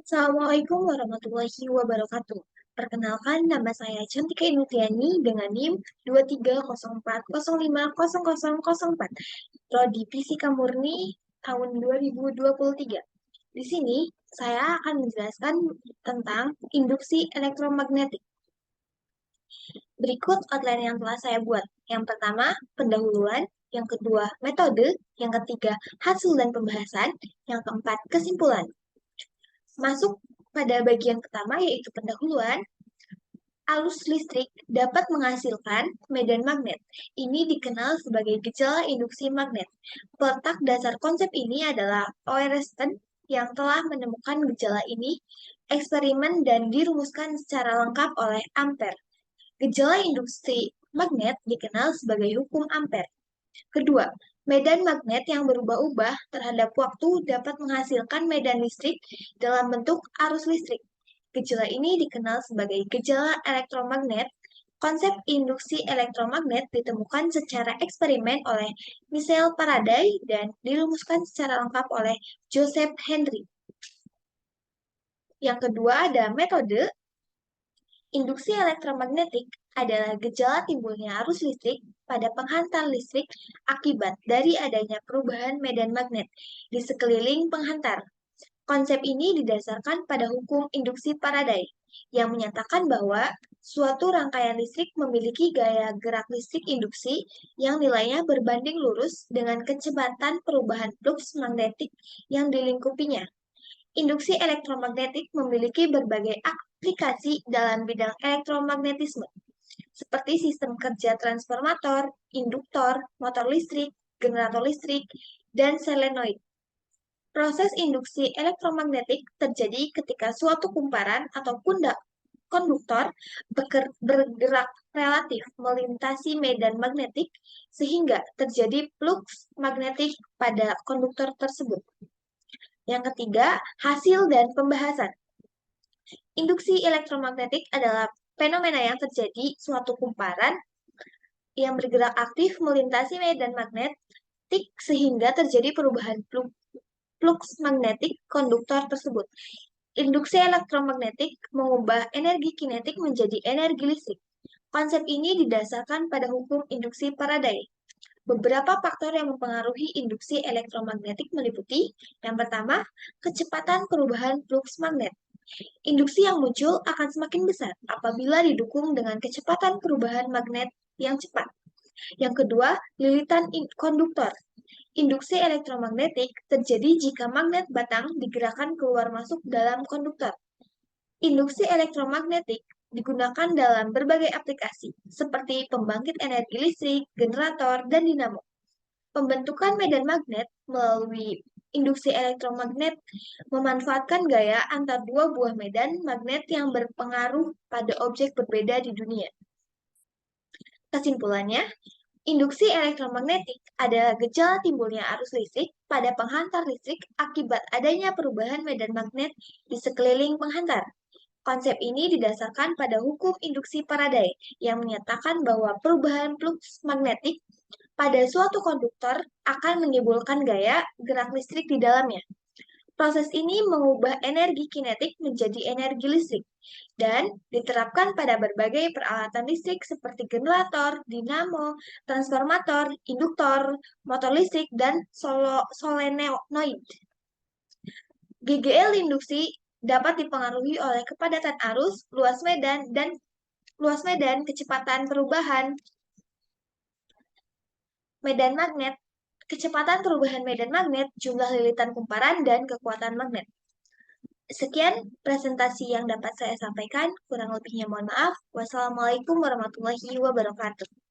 Assalamualaikum warahmatullahi wabarakatuh. Perkenalkan, nama saya Cantika Indriani dengan NIM 2304050004, Prodi Fisika Murni tahun 2023. Di sini, saya akan menjelaskan tentang induksi elektromagnetik. Berikut outline yang telah saya buat. Yang pertama, pendahuluan. Yang kedua, metode. Yang ketiga, hasil dan pembahasan. Yang keempat, kesimpulan. Masuk pada bagian pertama yaitu pendahuluan. Arus listrik dapat menghasilkan medan magnet. Ini dikenal sebagai gejala induksi magnet. Peletak dasar konsep ini adalah Oersted yang telah menemukan gejala ini, eksperimen dan dirumuskan secara lengkap oleh Ampere. Gejala induksi magnet dikenal sebagai hukum Ampere. Kedua, medan magnet yang berubah-ubah terhadap waktu dapat menghasilkan medan listrik dalam bentuk arus listrik. Gejala ini dikenal sebagai gejala elektromagnet. Konsep induksi elektromagnet ditemukan secara eksperimen oleh Michael Faraday dan dirumuskan secara lengkap oleh Joseph Henry. Yang kedua ada metode. Induksi elektromagnetik adalah gejala timbulnya arus listrik pada penghantar listrik akibat dari adanya perubahan medan magnet di sekeliling penghantar. Konsep ini didasarkan pada hukum induksi Faraday yang menyatakan bahwa suatu rangkaian listrik memiliki gaya gerak listrik induksi yang nilainya berbanding lurus dengan kecepatan perubahan flux magnetik yang dilingkupinya. Induksi elektromagnetik memiliki berbagai aplikasi dalam bidang elektromagnetisme, seperti sistem kerja transformator, induktor, motor listrik, generator listrik, dan solenoid. Proses induksi elektromagnetik terjadi ketika suatu kumparan atau konduktor bergerak relatif melintasi medan magnetik sehingga terjadi flux magnetik pada konduktor tersebut. Yang ketiga, hasil dan pembahasan. Induksi elektromagnetik adalah fenomena yang terjadi suatu kumparan yang bergerak aktif melintasi medan magnetik sehingga terjadi perubahan flux magnetik konduktor tersebut. Induksi elektromagnetik mengubah energi kinetik menjadi energi listrik. Konsep ini didasarkan pada hukum induksi Faraday. Beberapa faktor yang mempengaruhi induksi elektromagnetik meliputi yang pertama, kecepatan perubahan flux magnet. Induksi yang muncul akan semakin besar apabila didukung dengan kecepatan perubahan magnet yang cepat. Yang kedua, lilitan konduktor. Induksi elektromagnetik terjadi jika magnet batang digerakkan keluar masuk dalam konduktor. Induksi elektromagnetik digunakan dalam berbagai aplikasi, seperti pembangkit energi listrik, generator, dan dinamo. Pembentukan medan magnet melalui induksi elektromagnet memanfaatkan gaya antar dua buah medan magnet yang berpengaruh pada objek berbeda di dunia. Kesimpulannya, induksi elektromagnetik adalah gejala timbulnya arus listrik pada penghantar listrik akibat adanya perubahan medan magnet di sekeliling penghantar. Konsep ini didasarkan pada hukum induksi Faraday yang menyatakan bahwa perubahan flux magnetik pada suatu konduktor akan menimbulkan gaya gerak listrik di dalamnya. Proses ini mengubah energi kinetik menjadi energi listrik dan diterapkan pada berbagai peralatan listrik seperti generator, dinamo, transformator, induktor, motor listrik, dan solenoid. GGL induksi dapat dipengaruhi oleh kepadatan arus, luas medan, kecepatan perubahan medan magnet, kecepatan perubahan medan magnet, jumlah lilitan kumparan, dan kekuatan magnet. Sekian presentasi yang dapat saya sampaikan, kurang lebihnya mohon maaf. Wassalamualaikum warahmatullahi wabarakatuh.